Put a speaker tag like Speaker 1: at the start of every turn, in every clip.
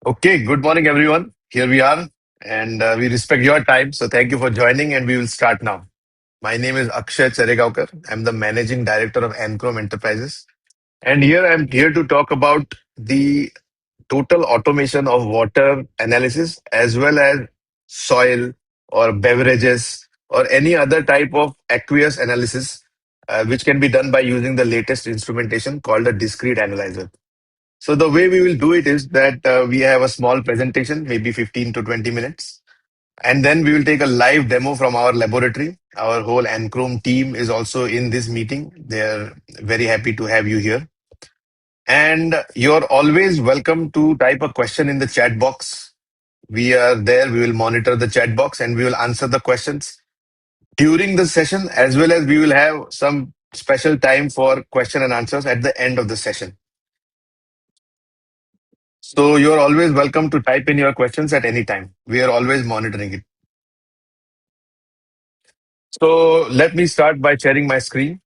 Speaker 1: Okay, good morning, everyone. Here we are, and we respect your time. So thank you for joining, and we will start now. My name is Akshay Charegaonkar. I'm the Managing Director of Anchrom Enterprises. And here I'm here to talk about the total automation of water analysis as well as soil or beverages or any other type of aqueous analysis, which can be done by using the latest instrumentation called a discrete analyzer. So the way we will do it is that we have a small presentation, maybe 15 to 20 minutes, and then we will take a live demo from our laboratory. Our whole Anchrome team is also in this meeting. They're very happy to have you here. And you're always welcome to type a question in the chat box. We are there. We will monitor the chat box and we will answer the questions during the session, as well as we will have some special time for question and answers at the end of the session. So you're always welcome to type in your questions at any time. We are always monitoring it. So let me start by sharing my screen.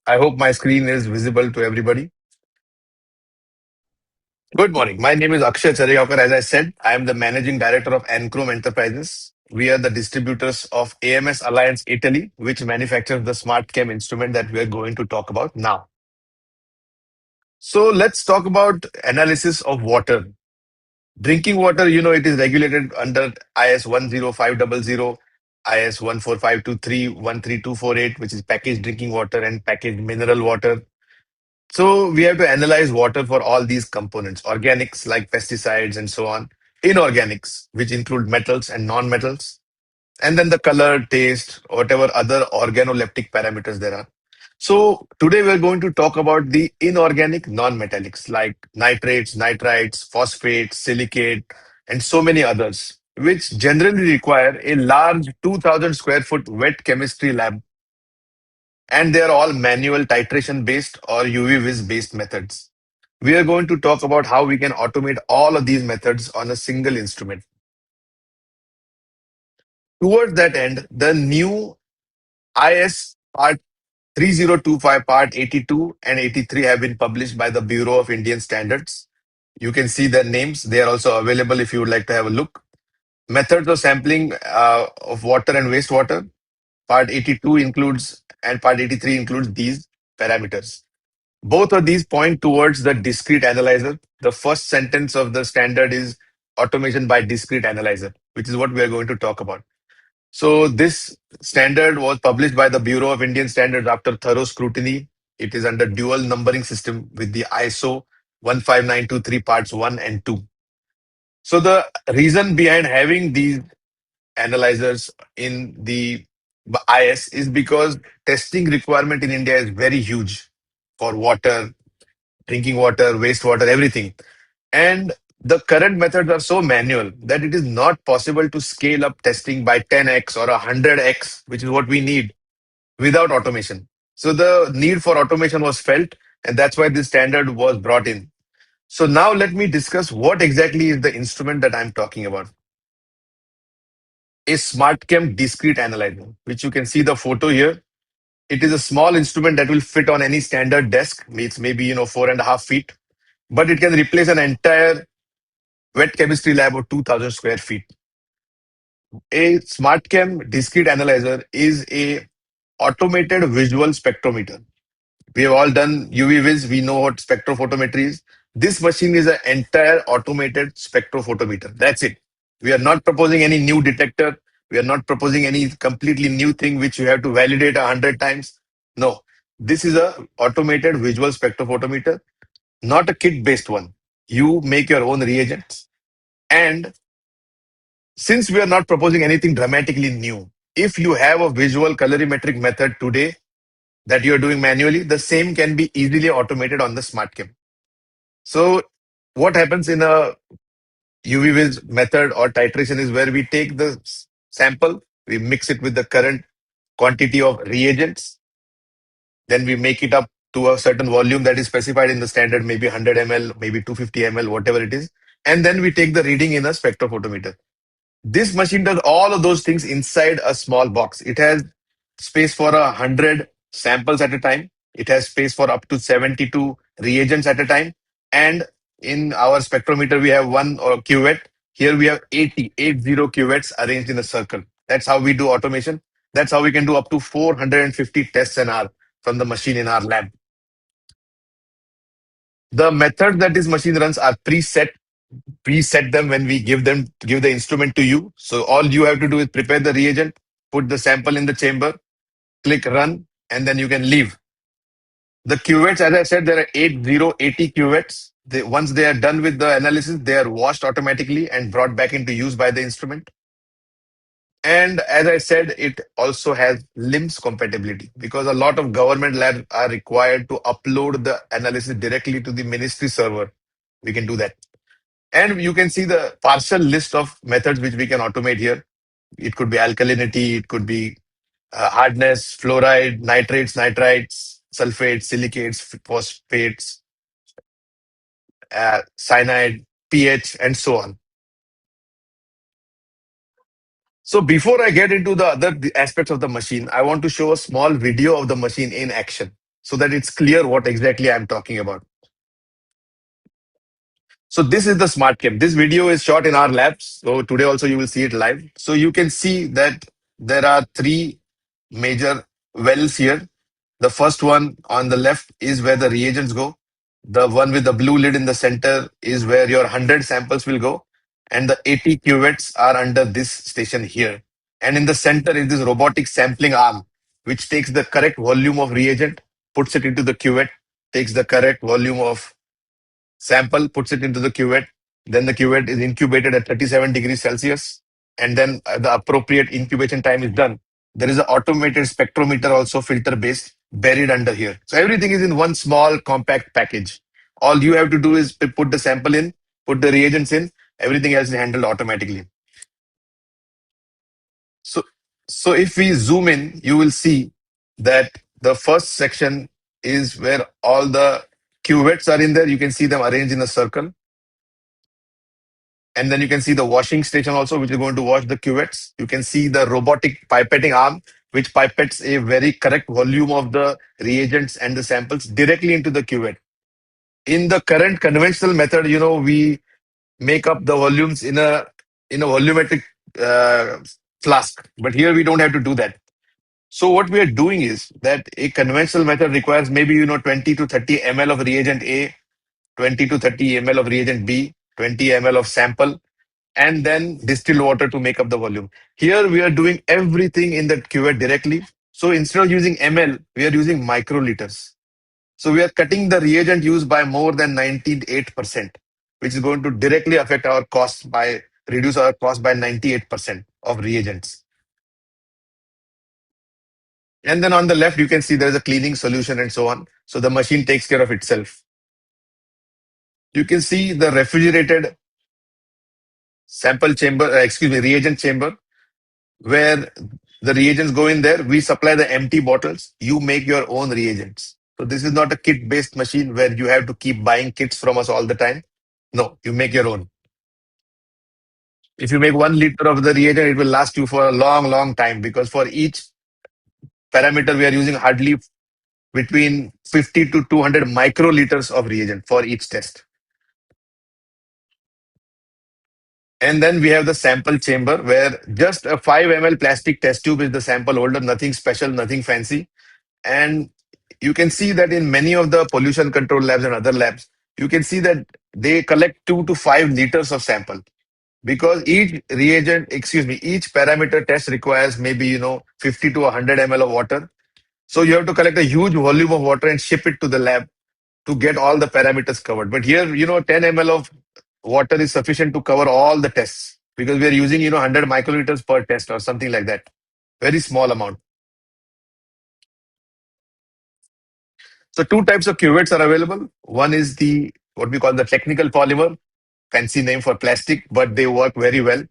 Speaker 1: I hope my screen is visible to everybody. Good morning. My name is Akshay Charegaonkar. As I said, I am the managing director of Anchrom Enterprises. We are the distributors of AMS Alliance Italy, which manufactures the SmartChem instrument that we are going to talk about now. So let's talk about analysis of water. Drinking water, it is regulated under IS 10500, IS 14523, 13248, which is packaged drinking water and packaged mineral water. So we have to analyze water for all these components, organics like pesticides and so on, inorganics, which include metals and non-metals, and then the color, taste, whatever other organoleptic parameters there are. So today we're going to talk about the inorganic non-metallics like nitrates, nitrites, phosphates, silicate, and so many others, which generally require a large 2000 square foot wet chemistry lab, and they are all manual titration based or UV vis based methods. We are going to talk about how we can automate all of these methods on a single instrument. Towards that end, the new IS Part 3025 Part 82 and 83 have been published by the Bureau of Indian Standards. You can see their names. They are also available if you would like to have a look. Methods of sampling of water and wastewater. Part 82 includes and Part 83 includes these parameters. Both of these point towards the discrete analyzer. The first sentence of the standard is automation by discrete analyzer, which is what we are going to talk about. So this standard was published by the Bureau of Indian Standards after thorough scrutiny. It is under dual numbering system with the ISO 15923 parts 1 and 2. So the reason behind having these analyzers in the IS is because testing requirement in India is very huge for water, drinking water, wastewater, everything. And the current methods are so manual that it is not possible to scale up testing by 10x or 100x, which is what we need without automation. So the need for automation was felt, and that's why this standard was brought in. So now let me discuss what exactly is the instrument that I'm talking about. A SmartChem discrete analyzer, which you can see the photo here. It is a small instrument that will fit on any standard desk. It's maybe 4.5 feet, but it can replace an entire wet chemistry lab of 2000 square feet. A SmartChem discrete analyzer is a automated visual spectrometer. We have all done UV vis. We know what spectrophotometry is. This machine is an entire automated spectrophotometer. That's it. We are not proposing any new detector. We are not proposing any completely new thing which you have to validate 100 times. No, this is a automated visual spectrophotometer, not a kit-based one. You make your own reagents, and since we are not proposing anything dramatically new, if you have a visual colorimetric method today that you're doing manually, the same can be easily automated on the SmartChem. So what happens in a UV-Vis method or titration is where we take the sample, we mix it with the current quantity of reagents, then we make it up to a certain volume that is specified in the standard, maybe 100 ml, maybe 250 ml, whatever it is, and then we take the reading in a spectrophotometer. This machine does all of those things inside a small box. It has space for 100 samples at a time. It has space for up to 72 reagents at a time. And in our spectrometer, we have one cuvette. Here we have 80 cuvettes arranged in a circle. That's how we do automation. That's how we can do up to 450 tests an hour from the machine in our lab. The method that this machine runs are preset. We set them when we give the instrument to you. So all you have to do is prepare the reagent, put the sample in the chamber, click run, and then you can leave. The cuvettes, as I said, there are 80 cuvettes. Once they are done with the analysis, they are washed automatically and brought back into use by the instrument. And as I said, it also has LIMS compatibility because a lot of government labs are required to upload the analysis directly to the ministry server. We can do that. And you can see the partial list of methods which we can automate here. It could be alkalinity, it could be hardness, fluoride, nitrates, nitrites, sulfates, silicates, phosphates, cyanide, pH, and so on. So before I get into the other aspects of the machine, I want to show a small video of the machine in action so that it's clear what exactly I'm talking about. So this is the SmartChem. This video is shot in our labs. So today also you will see it live. So you can see that there are three major wells here. The first one on the left is where the reagents go. The one with the blue lid in the center is where your 100 samples will go. And the 80 cuvettes are under this station here. And in the center is this robotic sampling arm, which takes the correct volume of reagent, puts it into the cuvette, takes the correct volume of sample, puts it into the cuvette. Then the cuvette is incubated at 37 degrees Celsius. And then the appropriate incubation time is done. There is an automated spectrometer, also filter based, buried under here. So everything is in one small compact package. All you have to do is put the sample in, put the reagents in, everything else is handled automatically. So, so if we zoom in, you will see that the first section is where all the cuvettes are in there. You can see them arranged in a circle. And then you can see the washing station also, which is going to wash the cuvettes. You can see the robotic pipetting arm, which pipettes a very correct volume of the reagents and the samples directly into the cuvette. In the current conventional method, we make up the volumes in a volumetric uh, flask, but here we don't have to do that. So what we are doing is that a conventional method requires maybe 20 to 30 ml of reagent A, 20 to 30 ml of reagent B, 20 ml of sample, and then distilled water to make up the volume. Here we are doing everything in the cuvette directly. So instead of using ml, we are using microliters. So we are cutting the reagent use by more than 98%, which is going to directly affect our cost by reduce our cost by 98% of reagents. And then on the left, you can see there is a cleaning solution and so on. So the machine takes care of itself. You can see the refrigerated sample chamber, reagent chamber, where the reagents go in there. We supply the empty bottles. You make your own reagents. So this is not a kit-based machine where you have to keep buying kits from us all the time. No, you make your own. If you make 1 liter of the reagent, it will last you for a long, long time because for each parameter, we are using hardly between 50 to 200 microliters of reagent for each test. And then we have the sample chamber where just a 5 ml plastic test tube is the sample holder, nothing special, nothing fancy. And you can see that in many of the pollution control labs and other labs, you can see that they collect 2 to 5 liters of sample because each parameter test requires maybe, 50 to 100 ml of water. So you have to collect a huge volume of water and ship it to the lab to get all the parameters covered. But here, 10 ml of water is sufficient to cover all the tests because we are using, 100 microliters per test or something like that. Very small amount. So two types of cuvettes are available. One is the what we call the technical polymer, fancy name for plastic, but they work very well.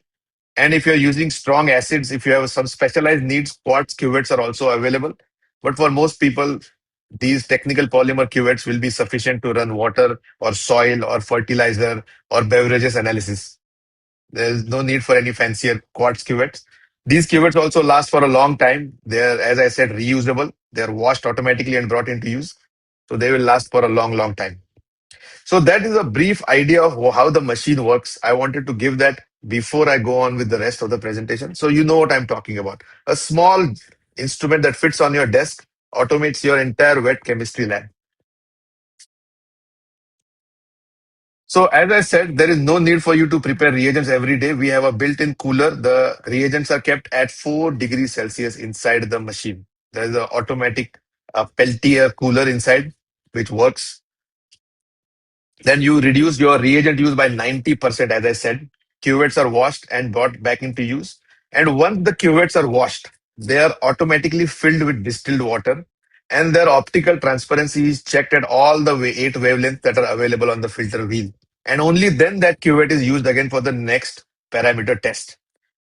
Speaker 1: And if you're using strong acids, if you have some specialized needs, quartz cuvettes are also available. But for most people, these technical polymer cuvettes will be sufficient to run water or soil or fertilizer or beverages analysis. There's no need for any fancier quartz cuvettes. These cuvettes also last for a long time. They're, as I said, reusable. They're washed automatically and brought into use. So they will last for a long, long time. So that is a brief idea of how the machine works. I wanted to give that before I go on with the rest of the presentation. So you know what I'm talking about. A small instrument that fits on your desk automates your entire wet chemistry lab. So as I said, there is no need for you to prepare reagents every day. We have a built-in cooler. The reagents are kept at 4 degrees Celsius inside the machine. There is an automatic Peltier cooler inside, which works. Then you reduce your reagent use by 90%, as I said. Cuvettes are washed and brought back into use. And once the cuvettes are washed, they are automatically filled with distilled water, and their optical transparency is checked at all the 8 wavelengths that are available on the filter wheel. And only then that cuvette is used again for the next parameter test.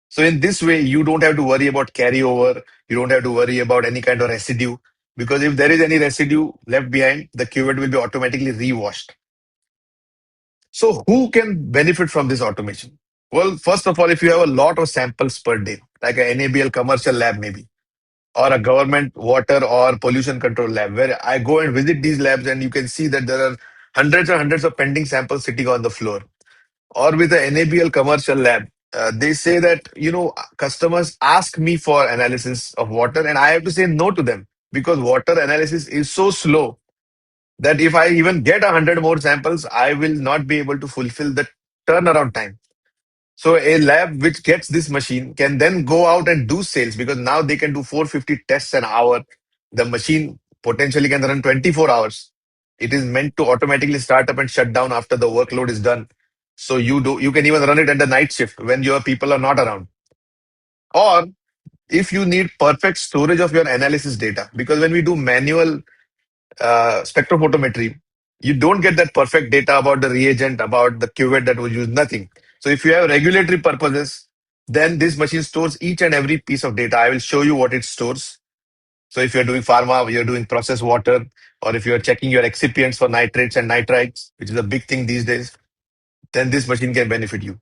Speaker 1: So in this way, you don't have to worry about carryover. You don't have to worry about any kind of residue, because if there is any residue left behind, the cuvette will be automatically re-washed. So who can benefit from this automation? Well, first of all, if you have a lot of samples per day, like an NABL commercial lab maybe, or a government water or pollution control lab, where I go and visit these labs and you can see that there are hundreds and hundreds of pending samples sitting on the floor. Or with the NABL commercial lab, they say that, customers ask me for analysis of water and I have to say no to them because water analysis is so slow that if I even get 100 more samples, I will not be able to fulfill the turnaround time. So a lab which gets this machine can then go out and do sales because now they can do 450 tests an hour. The machine potentially can run 24 hours. It is meant to automatically start up and shut down after the workload is done. So you can even run it at the night shift when your people are not around. Or if you need perfect storage of your analysis data, because when we do manual spectrophotometry, you don't get that perfect data about the reagent, about the cuvette that was used, nothing. So if you have regulatory purposes, then this machine stores each and every piece of data. I will show you what it stores. So if you're doing pharma, you're doing processed water, or if you're checking your excipients for nitrates and nitrites, which is a big thing these days, then this machine can benefit you.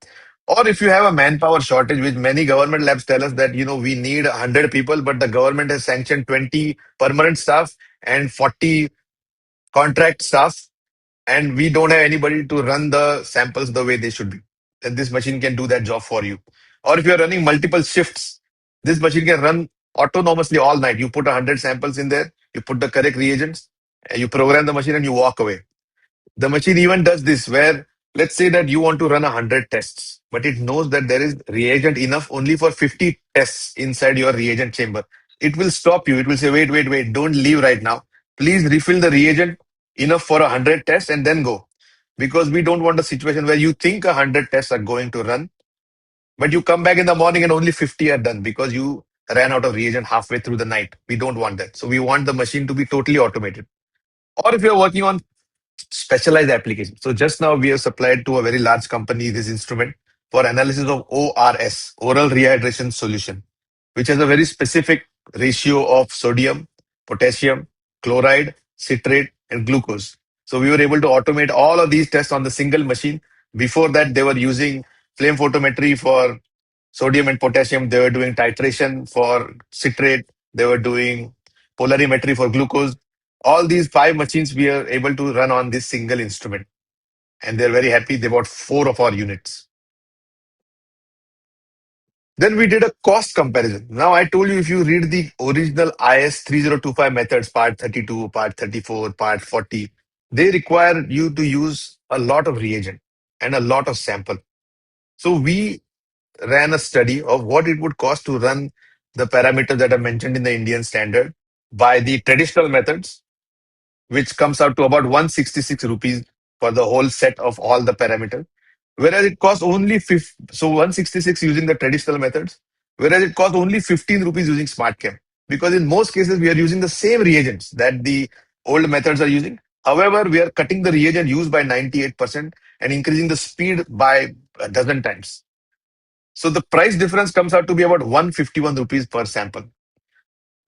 Speaker 1: Or if you have a manpower shortage, which many government labs tell us that, we need 100 people, but the government has sanctioned 20 permanent staff and 40 contract staff, and we don't have anybody to run the samples the way they should be. Then this machine can do that job for you. Or if you're running multiple shifts, this machine can run autonomously all night. You put 100 samples in there, you put the correct reagents, and you program the machine and you walk away. The machine even does this where, let's say that you want to run 100 tests, but it knows that there is reagent enough only for 50 tests inside your reagent chamber. It will stop you. It will say, wait, wait, wait, don't leave right now. Please refill the reagent enough for 100 tests and then go. Because we don't want a situation where you think 100 tests are going to run, but you come back in the morning and only 50 are done because you ran out of reagent halfway through the night. We don't want that. So we want the machine to be totally automated. Or if you're working on specialized applications. So just now we have supplied to a very large company this instrument for analysis of ORS, oral rehydration solution, which has a very specific ratio of sodium, potassium, chloride, citrate, and glucose. So we were able to automate all of these tests on the single machine. Before that, they were using flame photometry for sodium and potassium. They were doing titration for citrate. They were doing polarimetry for glucose. All these 5 machines we are able to run on this single instrument. And they're very happy. They bought 4 of our units. Then we did a cost comparison. Now I told you if you read the original IS 3025 methods, part 32, part 34, part 40, they require you to use a lot of reagent and a lot of sample. So we ran a study of what it would cost to run the parameters that are mentioned in the Indian standard by the traditional methods, which comes out to about 166 rupees for the whole set of all the parameters. Whereas it costs only 166 using the traditional methods, whereas it costs only 15 rupees using SmartChem. Because in most cases, we are using the same reagents that the old methods are using. However, we are cutting the reagent used by 98% and increasing the speed by a dozen times. So the price difference comes out to be about 151 rupees per sample.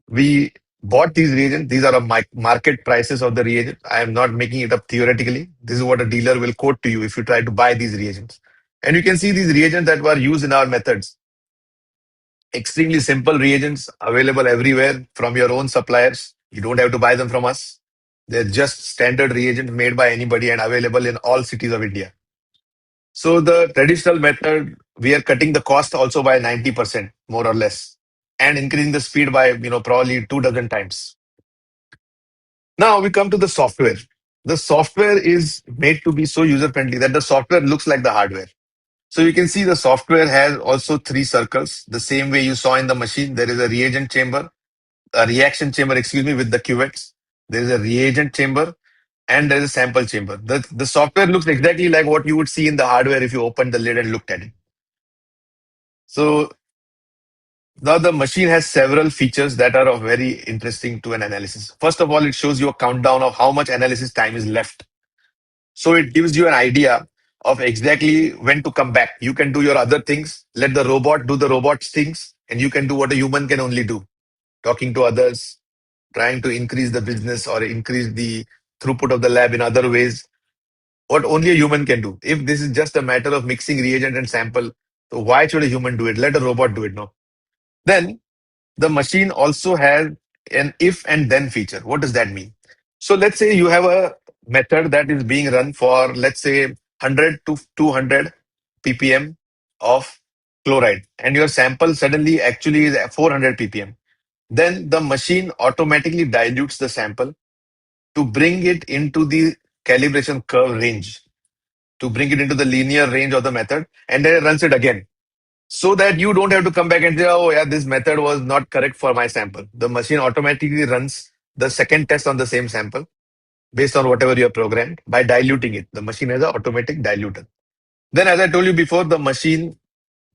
Speaker 1: We bought these reagents. These are market prices of the reagent. I am not making it up theoretically. This is what a dealer will quote to you if you try to buy these reagents. And you can see these reagents that were used in our methods. Extremely simple reagents available everywhere from your own suppliers. You don't have to buy them from us. They're just standard reagents made by anybody and available in all cities of India. So the traditional method, we are cutting the cost also by 90%, more or less, and increasing the speed by, probably 2 dozen times. Now we come to the software. The software is made to be so user friendly that the software looks like the hardware. So you can see the software has also three circles, the same way you saw in the machine. There is a reagent chamber, a reaction chamber, excuse me, with the cuvettes. There is a reagent chamber and there is a sample chamber. The software looks exactly like what you would see in the hardware if you opened the lid and looked at it. So now the machine has several features that are of very interesting to an analysis. First of all, it shows you a countdown of how much analysis time is left. So it gives you an idea of exactly when to come back. You can do your other things, let the robot do the robot's things, and you can do what a human can only do, talking to others, trying to increase the business or increase the throughput of the lab in other ways, what only a human can do. If this is just a matter of mixing reagent and sample, so why should a human do it? Let a robot do it, no? Then the machine also has an if and then feature. What does that mean? So let's say you have a method that is being run for, let's say, 100 to 200 ppm of chloride, and your sample suddenly actually is at 400 ppm. Then the machine automatically dilutes the sample to bring it into the calibration curve range, to bring it into the linear range of the method, and then it runs it again so that you don't have to come back and say, oh, yeah, this method was not correct for my sample. The machine automatically runs the second test on the same sample based on whatever you have programmed by diluting it. The machine has an automatic diluter. Then, as I told you before, the machine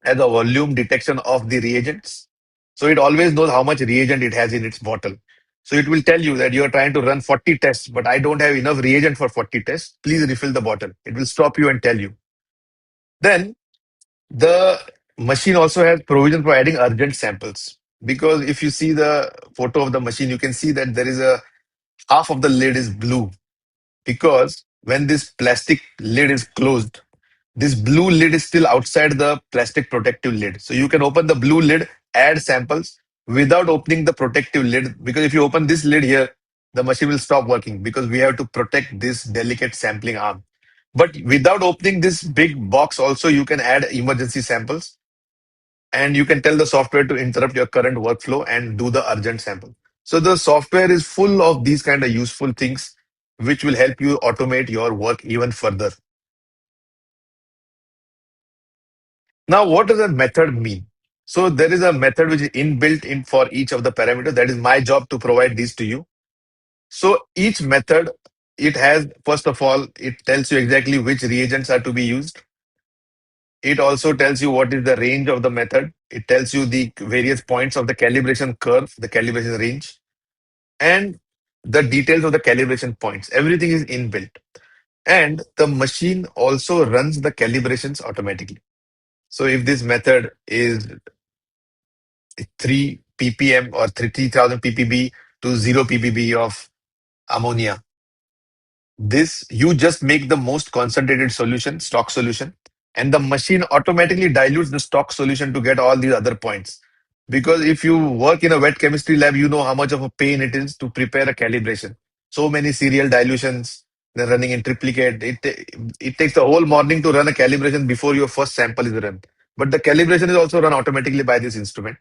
Speaker 1: has a volume detection of the reagents. So it always knows how much reagent it has in its bottle. So it will tell you that you are trying to run 40 tests, but I don't have enough reagent for 40 tests. Please refill the bottle. It will stop you and tell you. Then the machine also has provision for adding urgent samples. Because if you see the photo of the machine, you can see that there is a half of the lid is blue. Because when this plastic lid is closed, this blue lid is still outside the plastic protective lid. So you can open the blue lid, add samples without opening the protective lid. Because if you open this lid here, the machine will stop working because we have to protect this delicate sampling arm. But without opening this big box, also you can add emergency samples and you can tell the software to interrupt your current workflow and do the urgent sample. So the software is full of these kind of useful things which will help you automate your work even further. Now, what does a method mean? So there is a method which is inbuilt in for each of the parameters. That is my job to provide these to you. So each method, it has, first of all, it tells you exactly which reagents are to be used. It also tells you what is the range of the method. It tells you the various points of the calibration curve, the calibration range, and the details of the calibration points. Everything is inbuilt. And the machine also runs the calibrations automatically. So if this method is 3 ppm or 3000 ppb to 0 ppb of ammonia, this you just make the most concentrated solution, stock solution, and the machine automatically dilutes the stock solution to get all these other points. Because if you work in a wet chemistry lab, you know how much of a pain it is to prepare a calibration. So many serial dilutions, they're running in triplicate. It takes the whole morning to run a calibration before your first sample is run. But the calibration is also run automatically by this instrument.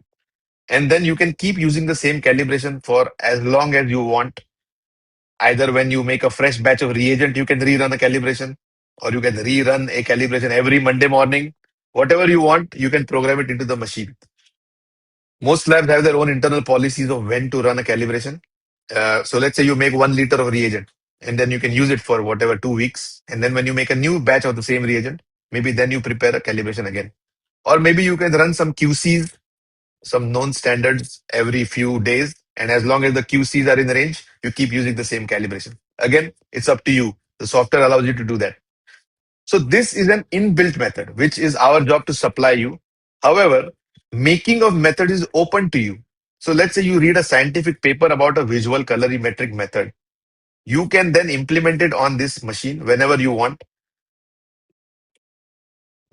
Speaker 1: And then you can keep using the same calibration for as long as you want. Either when you make a fresh batch of reagent, you can rerun a calibration, or you can rerun a calibration every Monday morning. Whatever you want, you can program it into the machine. Most labs have their own internal policies of when to run a calibration. So let's say you make 1 liter of reagent, and then you can use it for whatever 2 weeks. And then when you make a new batch of the same reagent, maybe then you prepare a calibration again. Or maybe you can run some QCs, some known standards every few days. And as long as the QCs are in the range, you keep using the same calibration. Again, it's up to you. The software allows you to do that. So this is an inbuilt method, which is our job to supply you. However, making of method is open to you. So let's say you read a scientific paper about a visual colorimetric method. You can then implement it on this machine whenever you want.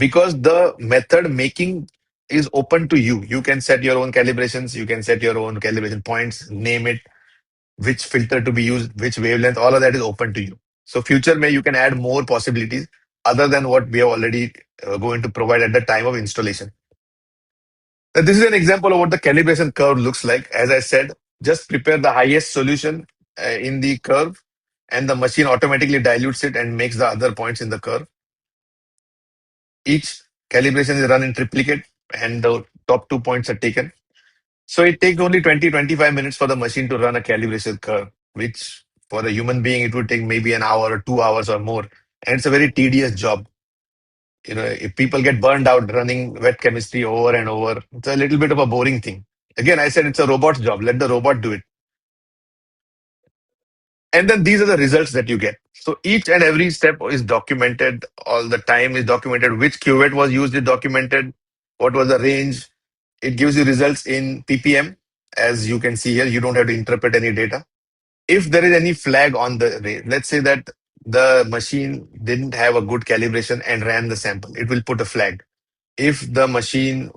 Speaker 1: because the method making is open to you. You can set your own calibrations, you can set your own calibration points, name it, which filter to be used, which wavelength, all of that is open to you. So future may you can add more possibilities other than what we have already going to provide at the time of installation. Now, this is an example of what the calibration curve looks like. As I said, just prepare the highest solution in the curve, and the machine automatically dilutes it and makes the other points in the curve. Each calibration is run in triplicate, and the top 2 points are taken. So it takes only 20-25 minutes for the machine to run a calibration curve, which for a human being, it would take maybe an hour or 2 hours or more. And it's a very tedious job. If people get burned out running wet chemistry over and over, it's a little bit of a boring thing. Again, I said it's a robot's job. Let the robot do it. And then these are the results that you get. So each and every step is documented. All the time is documented. Which cuvette was used is documented. What was the range? It gives you results in ppm. As you can see here, you don't have to interpret any data. If there is any flag on the range, let's say that the machine didn't have a good calibration and ran the sample, it will put a flag. If the machine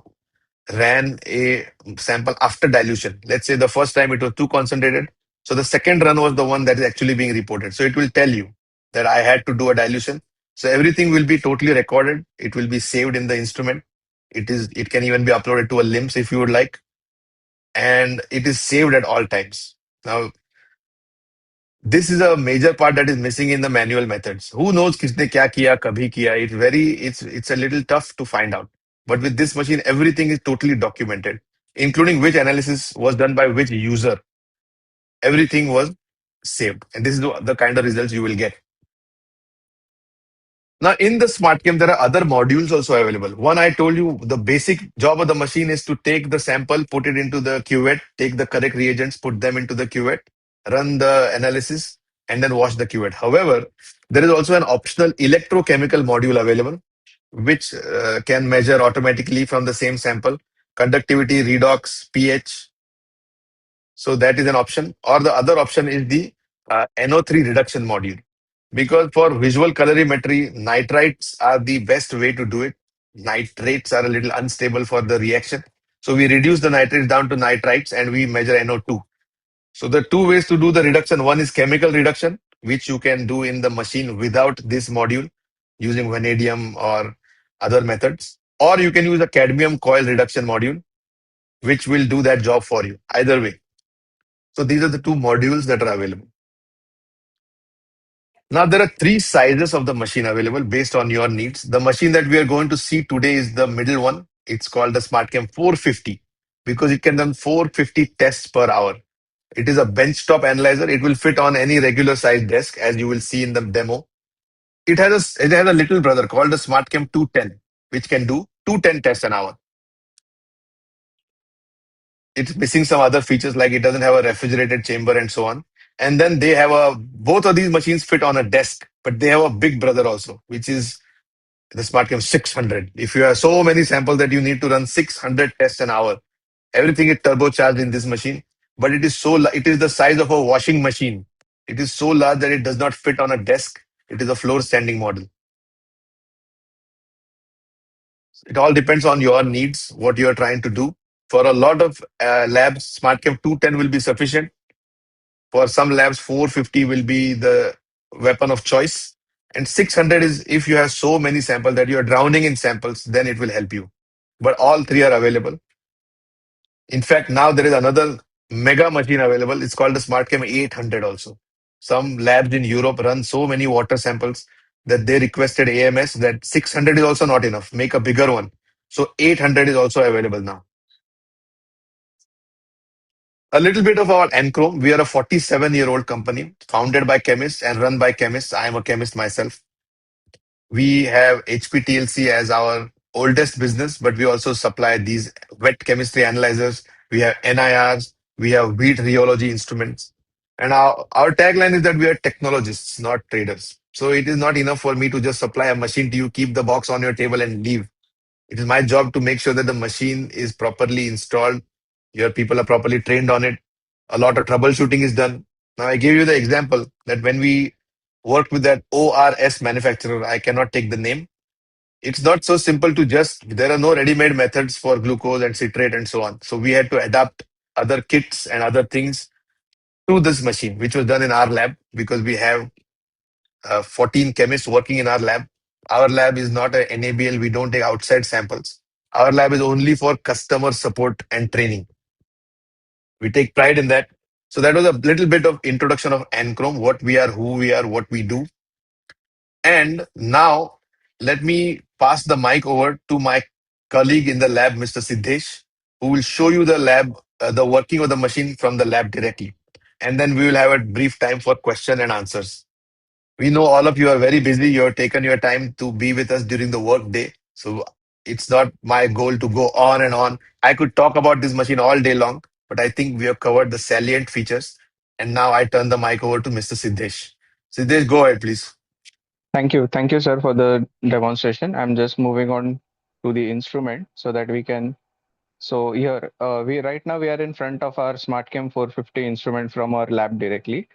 Speaker 1: ran a sample after dilution. Let's say the first time it was too concentrated. So the second run was the one that is actually being reported. So it will tell you that I had to do a dilution. So everything will be totally recorded. It will be saved in the instrument. It can even be uploaded to a LIMS if you would like. And it is saved at all times. Now, this is a major part that is missing in the manual methods. Who knows किसने क्या किया, कभी किया? It's a little tough to find out. But with this machine, everything is totally documented, including which analysis was done by which user. Everything was saved, and this is the kind of results you will get. Now, in the SmartChem, there are other modules also available. One, I told you, the basic job of the machine is to take the sample, put it into the cuvette, take the correct reagents, put them into the cuvette, run the analysis, and then wash the cuvette. However, there is also an optional electrochemical module available, which can measure automatically from the same sample conductivity, redox, pH. So that is an option. Or the other option is the NO3 reduction module. Because for visual colorimetry, nitrites are the best way to do it. Nitrates are a little unstable for the reaction. So we reduce the nitrates down to nitrites and we measure NO2. So the two ways to do the reduction, one is chemical reduction, which you can do in the machine without this module using vanadium or other methods. Or you can use a cadmium coil reduction module, which will do that job for you. Either way. So these are the two modules that are available. Now, there are three sizes of the machine available based on your needs. The machine that we are going to see today is the middle one. It's called the SmartChem 450 because it can run 450 tests per hour. It is a benchtop analyzer. It will fit on any regular size desk, as you will see in the demo. It has a little brother called the SmartChem 210, which can do 210 tests an hour. It's missing some other features like it doesn't have a refrigerated chamber and so on. And then they have both of these machines fit on a desk, but they have a big brother also, which is the SmartChem 600. If you have so many samples that you need to run 600 tests an hour, everything is turbocharged in this machine, but it is the size of a washing machine. It is so large that it does not fit on a desk. It is a floor standing model. It all depends on your needs, what you are trying to do. For a lot of labs, SmartChem 210 will be sufficient. For some labs, 450 will be the weapon of choice. And 600 is if you have so many samples that you are drowning in samples, then it will help you. But all three are available. In fact, now there is another mega machine available. It's called the SmartChem 800 also. Some labs in Europe run so many water samples that they requested AMS that 600 is also not enough. Make a bigger one. So 800 is also available now. A little bit of our Enchrome. We are a 47-year-old company founded by chemists and run by chemists. I am a chemist myself. We have HPTLC as our oldest business, but we also supply these wet chemistry analyzers. We have NIRs. We have wheat rheology instruments. And our tagline is that we are technologists, not traders. So it is not enough for me to just supply a machine to you, keep the box on your table and leave. It is my job to make sure that the machine is properly installed. Your people are properly trained on it. A lot of troubleshooting is done. Now, I give you the example that when we worked with that ORS manufacturer, I cannot take the name. It's not so simple to just, there are no ready-made methods for glucose and citrate and so on. So we had to adapt other kits and other things to this machine, which was done in our lab because we have 14 chemists working in our lab. Our lab is not a NABL. We don't take outside samples. Our lab is only for customer support and training. We take pride in that. So that was a little bit of introduction of Anchrome, what we are, who we are, what we do. And now let me pass the mic over to my colleague in the lab, Mr. Siddesh, who will show you the lab, the working of the machine from the lab directly. And then we will have a brief time for question and answers. We know all of you are very busy. You have taken your time to be with us during the work day. So it's not my goal to go on and on. I could talk about this machine all day long, but I think we have covered the salient features. And now I turn the mic over to Mr. Siddesh. Siddesh, go ahead, please.
Speaker 2: Thank you. Thank you, sir, for the demonstration. I'm just moving on to the instrument so that we can. So here, we right now we are in front of our SmartChem 450 instrument from our lab directly.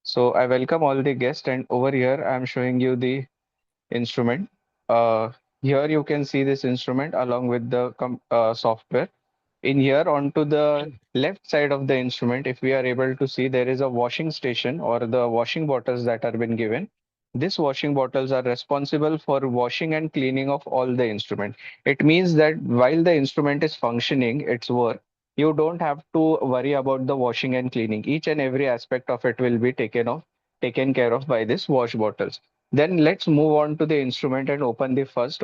Speaker 2: So I welcome all the guests, and over here I'm showing you the instrument. Uh, Here you can see this instrument along with the software. In here, onto the left side of the instrument, if we are able to see, there is a washing station or the washing bottles that are been given. These washing bottles are responsible for washing and cleaning of all the instrument. It means that while the instrument is functioning, its work, you don't have to worry about the washing and cleaning. Each and every aspect of it will be taken care of by this wash bottles. Then let's move on to the instrument and open the first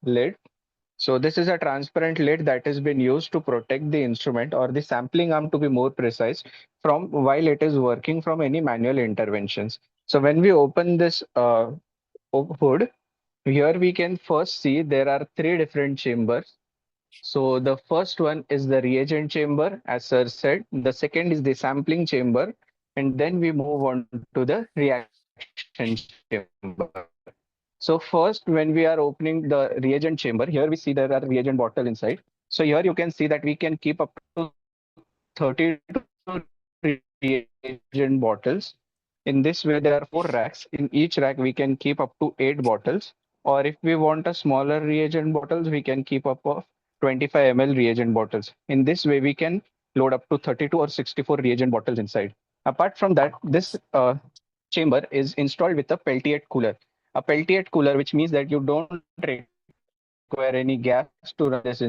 Speaker 2: lid. So this is a transparent lid that has been used to protect the instrument or the sampling arm to be more precise from while it is working from any manual interventions. So when we open this hood, here we can first see there are three different chambers. So the first one is the reagent chamber, as sir said. The second is the sampling chamber, and then we move on to the reaction chamber. So first, when we are opening the reagent chamber, here we see there are reagent bottle inside. So here you can see that we can keep up to 32 reagent bottles. In this way, there are four racks. In each rack, we can keep up to 8 bottles. Or if we want a smaller reagent bottles, we can keep up of 25 ml reagent bottles. In this way, we can load up to 32 or 64 reagent bottles inside. Apart from that, this chamber is installed with a peltier cooler. A peltier cooler, which means that you don't require any gas to run this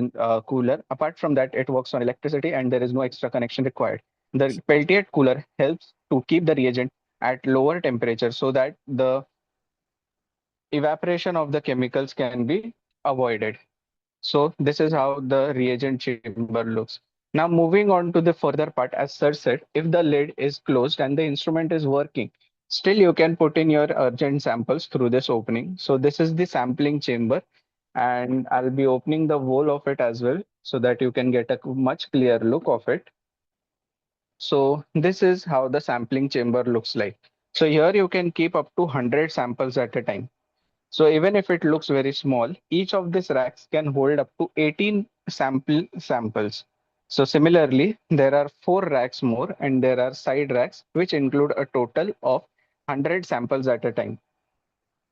Speaker 2: cooler. Apart from that, it works on electricity and there is no extra connection required. The peltier cooler helps to keep the reagent at lower temperature so that the evaporation of the chemicals can be avoided. So this is how the reagent chamber looks. Now moving on to the further part, as sir said, if the lid is closed and the instrument is working, still you can put in your urgent samples through this opening. So this is the sampling chamber, and I'll be opening the whole of it as well so that you can get a much clear look of it. So this is how the sampling chamber looks like. So here you can keep up to 100 samples at a time. So even if it looks very small, each of these racks can hold up to 18 samples. So similarly, there are four racks more and there are side racks which include a total of 100 samples at a time.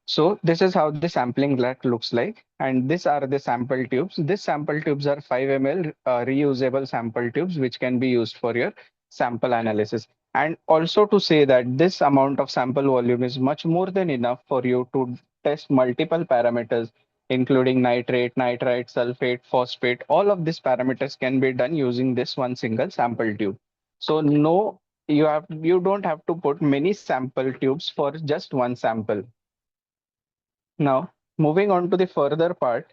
Speaker 2: So this is how the sampling rack looks like. And these are the sample tubes. These sample tubes are 5 ml reusable sample tubes, which can be used for your sample analysis. And also to say that this amount of sample volume is much more than enough for you to test multiple parameters, including nitrate, nitrite, sulfate, phosphate. All of these parameters can be done using this one single sample tube. So no, you don't have to put many sample tubes for just one sample. Now, moving on to the further part,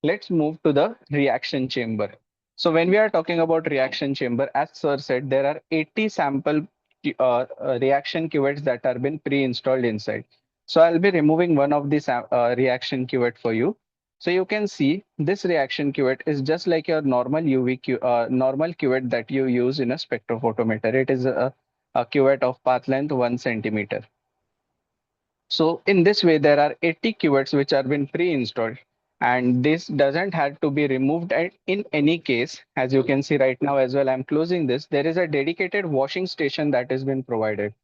Speaker 2: let's move to the reaction chamber. So when we are talking about reaction chamber, as sir said, there are 80 sample reaction cuvettes that are been pre-installed inside. So I'll be removing one of these reaction cuvette for you. So you can see this reaction cuvette is just like your normal normal cuvette that you use in a spectrophotometer. It is a cuvette of path length 1 centimeter. So in this way, there are 80 cuvettes which are been pre-installed, and this doesn't have to be removed in any case. As you can see right now as well, I'm closing this. There is a dedicated washing station that has been provided.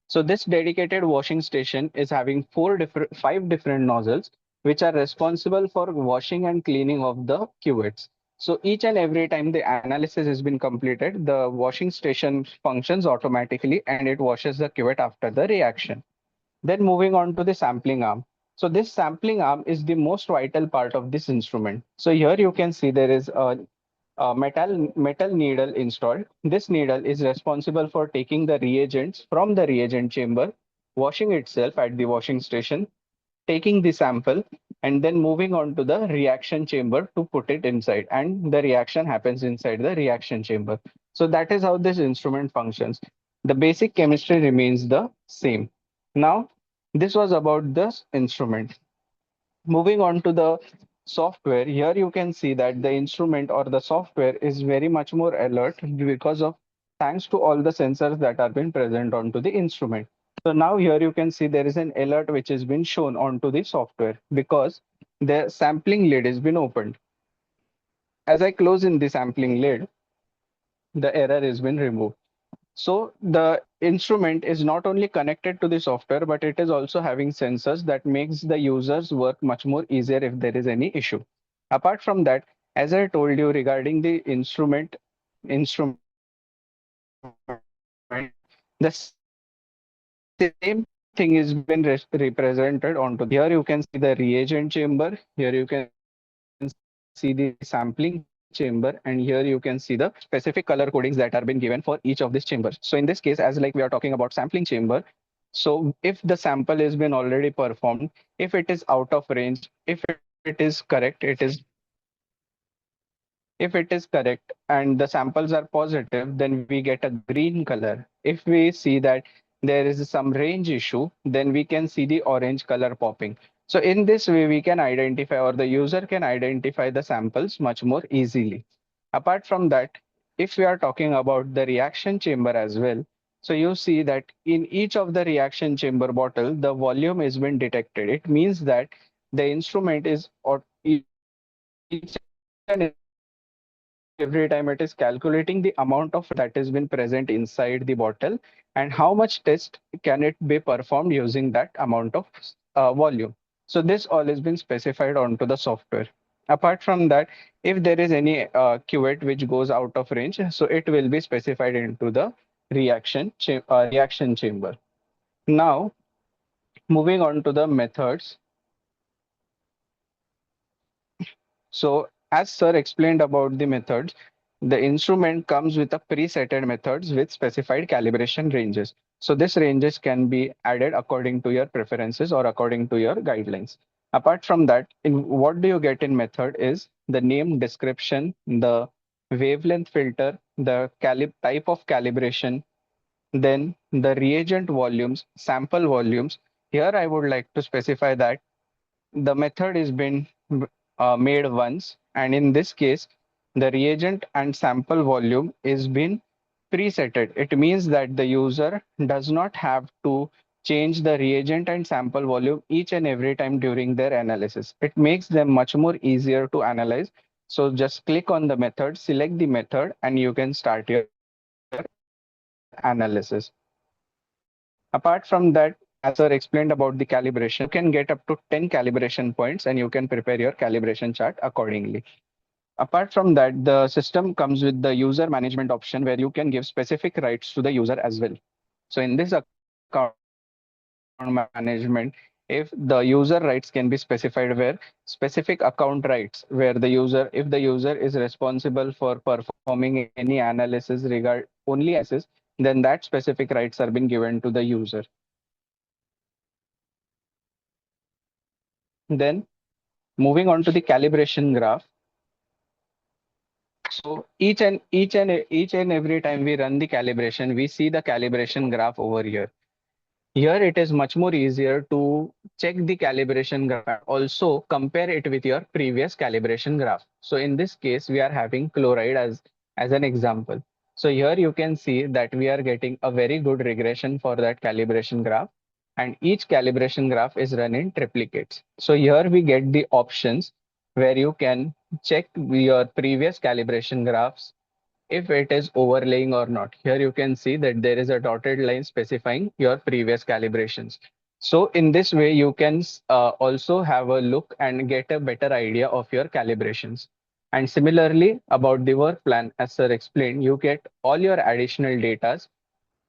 Speaker 2: So this dedicated washing station is having five different nozzles, which are responsible for washing and cleaning of the cuvettes. So each and every time the analysis has been completed, the washing station functions automatically and it washes the cuvette after the reaction. Then moving on to the sampling arm. So this sampling arm is the most vital part of this instrument. So here you can see there is a metal needle installed. This needle is responsible for taking the reagents from the reagent chamber, washing itself at the washing station, taking the sample, and then moving on to the reaction chamber to put it inside. And the reaction happens inside the reaction chamber. So that is how this instrument functions. The basic chemistry remains the same. Now, this was about this instrument. Moving on to the software, here you can see that the instrument or the software is very much more alert because of thanks to all the sensors that are been present onto the instrument. So now here you can see there is an alert which has been shown onto the software because the sampling lid has been opened. As I close in the sampling lid, the error has been removed. So the instrument is not only connected to the software, but it is also having sensors that makes the users work much more easier if there is any issue. Apart from that, as I told you regarding the instrument, the same thing is been represented onto the software. Here you can see the reagent chamber, here you can see the sampling chamber, and here you can see the specific color codings that are been given for each of these chambers. So in this case, as like we are talking about sampling chamber, so if the sample has been already performed, if it is out of range, if it is correct, if it is correct and the samples are positive, then we get a green color. If we see that there is some range issue, then we can see the orange color popping. So in this way, we can identify or the user can identify the samples much more easily. Apart from that, if we are talking about the reaction chamber as well, so you see that in each of the reaction chamber bottle, the volume has been detected. It means that the instrument is or each and every time it is calculating the amount of that has been present inside the bottle and how much test can it be performed using that amount of volume. So this all has been specified onto the software. Apart from that, if there is any cuvette which goes out of range, so it will be specified into the reaction chamber. Now, moving on to the methods. So, as Sir explained about the methods, the instrument comes with a presetted methods with specified calibration ranges. So, this ranges can be added according to your preferences or according to your guidelines. Apart from that, in what do you get in method is the name description, the wavelength filter, the type of calibration, then the reagent volumes, sample volumes. Here I would like to specify that the method is been made once, and in this case, the reagent and sample volume is been presetted. It means that the user does not have to change the reagent and sample volume each and every time during their analysis. It makes them much more easier to analyze. So just click on the method, select the method, and you can start your analysis. Apart from that, as Sir explained about the calibration, you can get up to 10 calibration points and you can prepare your calibration chart accordingly. Apart from that, the system comes with the user management option where you can give specific rights to the user as well. So in this account management, if the user rights can be specified where specific account rights, where the user, if the user is responsible for performing any analysis regard only analysis, then that specific rights are being given to the user. Then moving on to the calibration graph. So each and every time we run the calibration, we see the calibration graph over here. Here it is much more easier to check the calibration graph and also compare it with your previous calibration graph. So in this case, we are having chloride as an example. So here you can see that we are getting a very good regression for that calibration graph, and each calibration graph is run in triplicates. So here we get the options where you can check your previous calibration graphs if it is overlaying or not. Here you can see that there is a dotted line specifying your previous calibrations. So in this way, you can also have a look and get a better idea of your calibrations. And similarly, about the work plan, as sir explained, you get all your additional data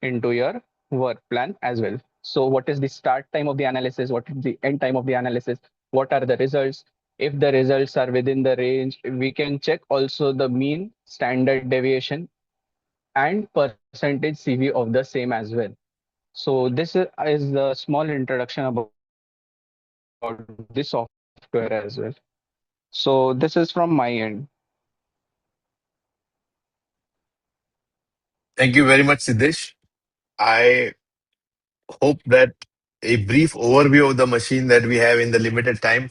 Speaker 2: into your work plan as well. So what is the start time of the analysis? What is the end time of the analysis? What are the results? If the results are within the range, we can check also the mean, standard deviation, and percentage CV of the same as well. So this is the small introduction about this software as well. So this is from my end.
Speaker 1: Thank you very much, Siddesh. I hope that a brief overview of the machine that we have in the limited time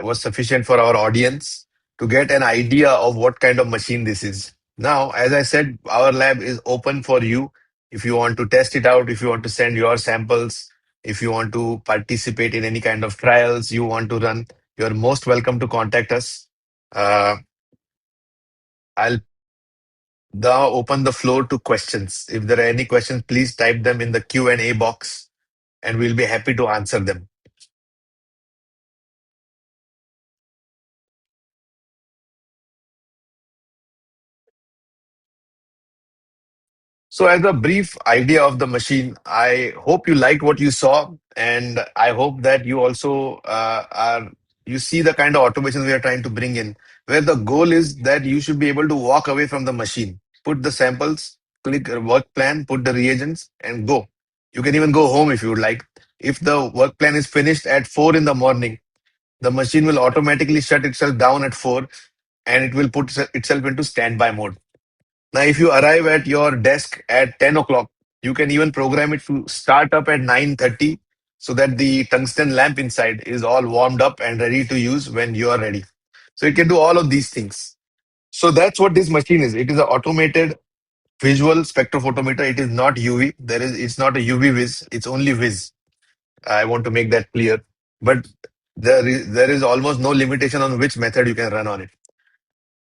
Speaker 1: was sufficient for our audience to get an idea of what kind of machine this is. Now, as I said, our lab is open for you. If you want to test it out, if you want to send your samples, if you want to participate in any kind of trials you want to run, you're most welcome to contact us. Uh, I'll now open the floor to questions. If there are any questions, please type them in the Q&A box and we'll be happy to answer them. So, as a brief idea of the machine, I hope you liked what you saw, and I hope that you also are you see the kind of automation we are trying to bring in, where the goal is that you should be able to walk away from the machine, put the samples, click a work plan, put the reagents, and go. You can even go home if you would like. If the work plan is finished at 4 in the morning, the machine will automatically shut itself down at 4, and it will put itself into standby mode. Now, if you arrive at your desk at 10 o'clock, you can even program it to start up at 9:30 so that the tungsten lamp inside is all warmed up and ready to use when you are ready. So it can do all of these things. So that's what this machine is. It is an automated visual spectrophotometer. It is not UV. It's not a UV viz. It's only viz. I want to make that clear. But there is almost no limitation on which method you can run on it.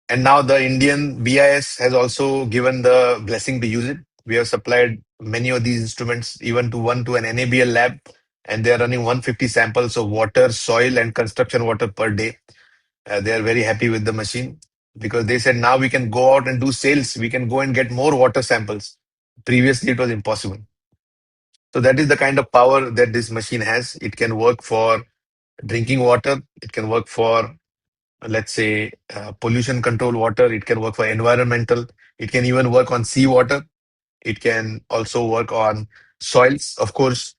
Speaker 1: And now the Indian BIS has also given the blessing to use it. We have supplied many of these instruments, even to an NABL lab, and they are running 150 samples of water, soil, and construction water per day. They are very happy with the machine because they said now we can go out and do sales. We can go and get more water samples. Previously, it was impossible. So that is the kind of power that this machine has. It can work for drinking water. It can work for, let's say, pollution control water. It can work for environmental. It can even work on seawater. It can also work on soils. Of course,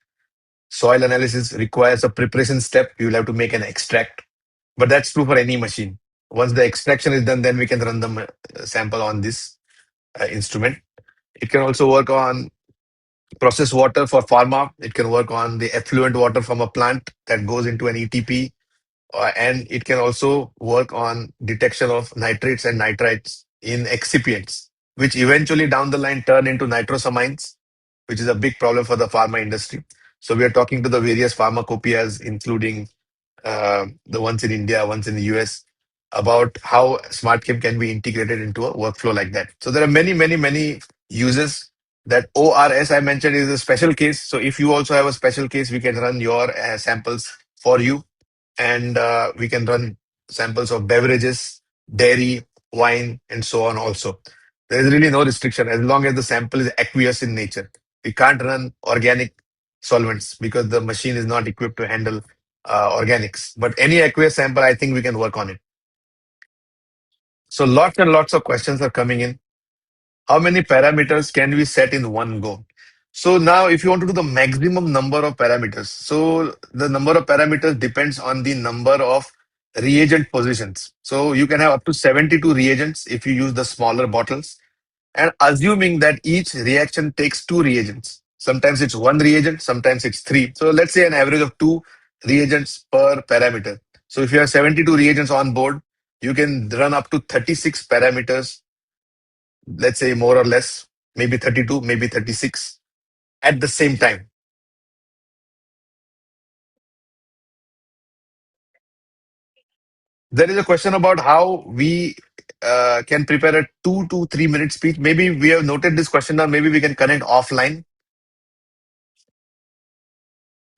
Speaker 1: soil analysis requires a preparation step. You'll have to make an extract, but that's true for any machine. Once the extraction is done, then we can run the sample on this instrument. It can also work on process water for pharma. It can work on the effluent water from a plant that goes into an ETP, and it can also work on detection of nitrates and nitrites in excipients, which eventually down the line turn into nitrosamines, which is a big problem for the pharma industry. So we are talking to the various pharmacopoeias, including the ones in India, ones in the US, about how SmartChem can be integrated into a workflow like that. So there are many, many, many uses. That ORS I mentioned is a special case. So if you also have a special case, we can run your samples for you, and we can run samples of beverages, dairy, wine, and so on also. There is really no restriction as long as the sample is aqueous in nature. We can't run organic solvents because the machine is not equipped to handle organics. But any aqueous sample, I think we can work on it. So lots and lots of questions are coming in. How many parameters can we set in one go? So now if you want to do the maximum number of parameters, so the number of parameters depends on the number of reagent positions. So you can have up to 72 reagents if you use the smaller bottles, and assuming that each reaction takes two reagents. Sometimes it's one reagent, sometimes it's three. So let's say an average of two reagents per parameter. So if you have 72 reagents on board, you can run up to 36 parameters, let's say more or less, maybe 32, maybe 36 at the same time. There is a question about how we can prepare a 2 to 3 minute speech. Maybe we have noted this question now. Maybe we can connect offline.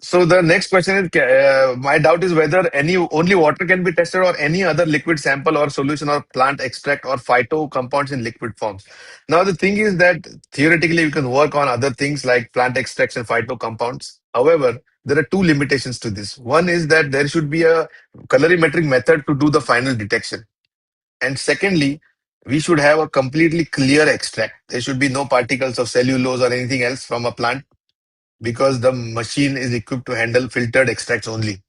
Speaker 1: So the next question is, my doubt is whether any only water can be tested or any other liquid sample or solution or plant extract or phyto compounds in liquid forms. Now the thing is that theoretically you can work on other things like plant extracts and phyto compounds. However, there are two limitations to this. One is that there should be a colorimetric method to do the final detection. And secondly, we should have a completely clear extract. There should be no particles of cellulose or anything else from a plant because the machine is equipped to handle filtered extracts only.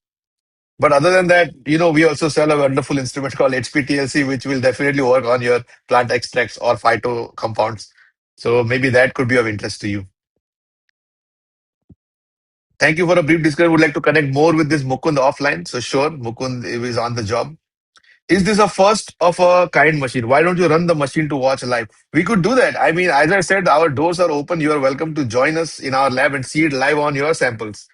Speaker 1: But other than that, we also sell a wonderful instrument called HPTLC, which will definitely work on your plant extracts or phyto compounds. So maybe that could be of interest to you. Thank you for a brief discussion. Would like to connect more with this Mukund offline. So sure, Mukund is on the job. Is this a first of a kind machine? Why don't you run the machine to watch live? We could do that. I mean, as I said, our doors are open. You are welcome to join us in our lab and see it live on your samples.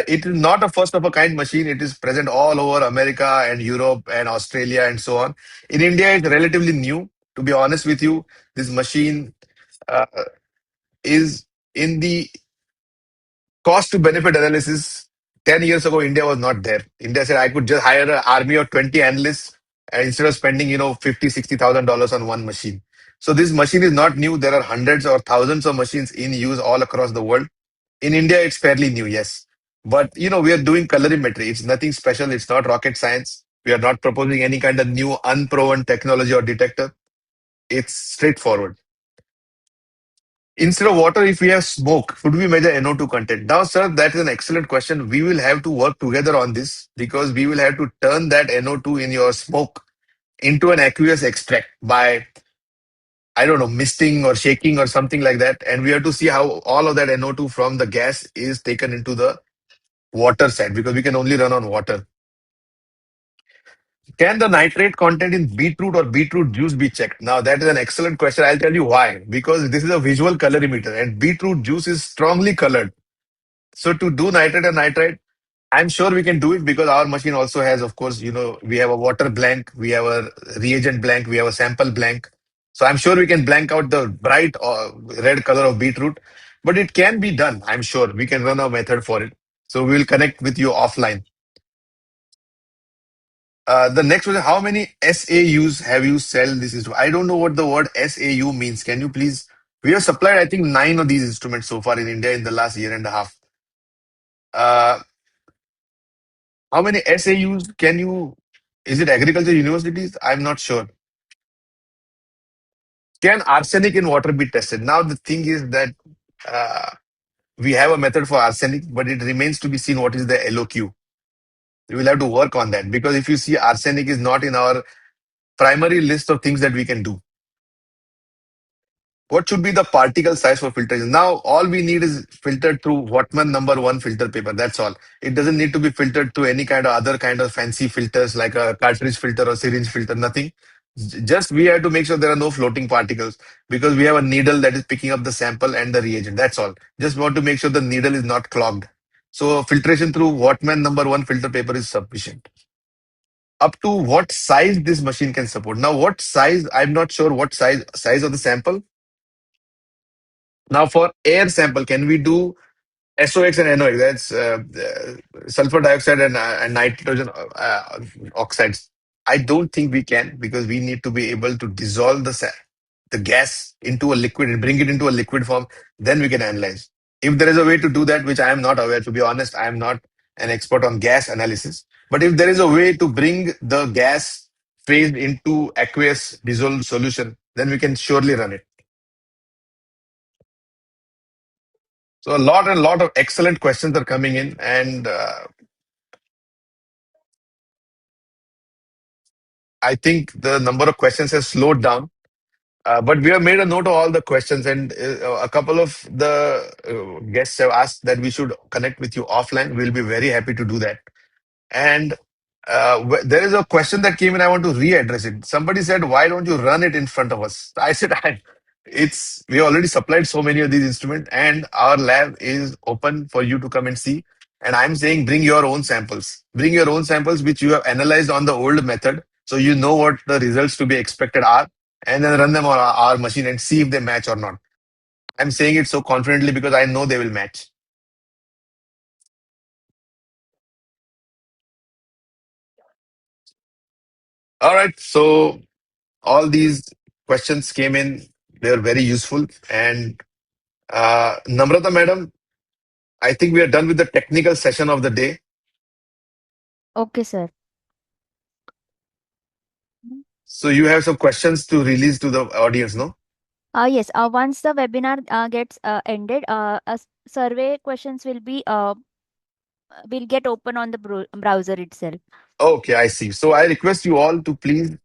Speaker 1: It is not a first of a kind machine. It is present all over America and Europe and Australia and so on. In India, it's relatively new. To be honest with you, this machine uh, is in the cost to benefit analysis. 10 years ago, India was not there. India said I could just hire an army of 20 analysts instead of spending, 50, $60,000 on one machine. So this machine is not new. There are hundreds or thousands of machines in use all across the world. In India, it's fairly new, yes. But, we are doing colorimetry. It's nothing special. It's not rocket science. We are not proposing any kind of new unproven technology or detector. It's straightforward. Instead of water, if we have smoke, should we measure NO2 content? Now, sir, that is an excellent question. We will have to work together on this because we will have to turn that NO2 in your smoke into an aqueous extract by, I don't know, misting or shaking or something like that. And we have to see how all of that NO2 from the gas is taken into the water side because we can only run on water. Can the nitrate content in beetroot or beetroot juice be checked? Now, that is an excellent question. I'll tell you why. Because this is a visual colorimeter and beetroot juice is strongly colored. So to do nitrate and nitrite, I'm sure we can do it because our machine also has, of course, we have a water blank, we have a reagent blank, we have a sample blank. So I'm sure we can blank out the bright red color of beetroot, but it can be done. I'm sure we can run a method for it. So we will connect with you offline. The next one is how many SAUs have you sell this instrument? I don't know what the word SAU means. Can you please? We have supplied, I think, 9 of these instruments so far in India in the last year and a half. Uh, how many SAUs can you? Is it agriculture universities? I'm not sure. Can arsenic in water be tested? Now the thing is that uh, we have a method for arsenic, but it remains to be seen what is the LOQ. We will have to work on that because if you see arsenic is not in our primary list of things that we can do. What should be the particle size for filtration? Now, all we need is filtered through Wattman number one filter paper. That's all. It doesn't need to be filtered through any kind of other kind of fancy filters like a cartridge filter or syringe filter, nothing. Just we have to make sure there are no floating particles because we have a needle that is picking up the sample and the reagent. That's all. Just want to make sure the needle is not clogged. So filtration through Wattman number one filter paper is sufficient. Up to what size this machine can support? Now, what size? I'm not sure what size of the sample. Now, for air sample, can we do SOX and NOx? That's sulfur dioxide and nitrogen oxides. I don't think we can because we need to be able to dissolve the gas into a liquid and bring it into a liquid form. Then we can analyze. If there is a way to do that, which I am not aware, to be honest, I am not an expert on gas analysis. But if there is a way to bring the gas phase into aqueous dissolved solution, then we can surely run it. So a lot of excellent questions are coming in, and I think the number of questions has slowed down. But we have made a note of all the questions, and a couple of the guests have asked that we should connect with you offline. We'll be very happy to do that. And there is a question that came in. I want to readdress it. Somebody said, "Why don't you run it in front of us?" I said, "It's we already supplied so many of these instruments, and our lab is open for you to come and see." And I'm saying, bring your own samples. Bring your own samples, which you have analyzed on the old method. So you know what the results to be expected are, and then run them on our machine and see if they match or not. I'm saying it so confidently because I know they will match. All right. So all these questions came in. They're very useful. And Namrata madam, I think we are done with the technical session of the day.
Speaker 3: Okay, sir.
Speaker 1: So you have some questions to release to the audience, no?
Speaker 3: Yes, once the webinar gets ended, survey questions will get open on the browser itself.
Speaker 1: Okay, I see. So I request you all to please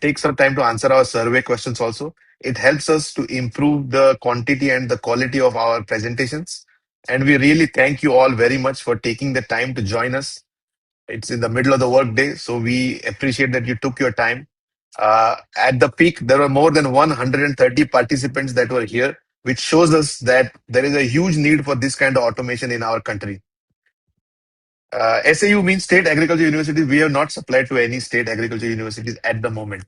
Speaker 1: take some time to answer our survey questions also. It helps us to improve the quantity and the quality of our presentations. And we really thank you all very much for taking the time to join us. It's in the middle of the workday, so we appreciate that you took your time. At the peak, there were more than 130 participants that were here, which shows us that there is a huge need for this kind of automation in our country. SAU means State Agriculture Universities. We have not supplied to any state agriculture universities at the moment.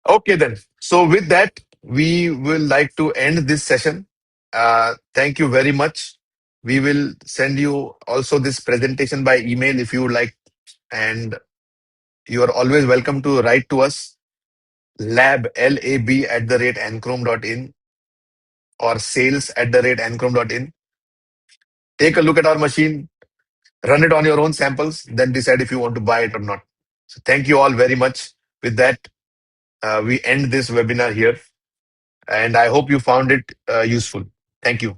Speaker 1: Okay, then. So, with that, we will like to end this session. Thank you very much. We will send you also this presentation by email if you would like. And you are always welcome to write to us lab at the rate anchrome.in or sales at the rate anchrome.in. Take a look at our machine, run it on your own samples, then decide if you want to buy it or not. So thank you all very much. With that, we end this webinar here, and I hope you found it useful. Thank you.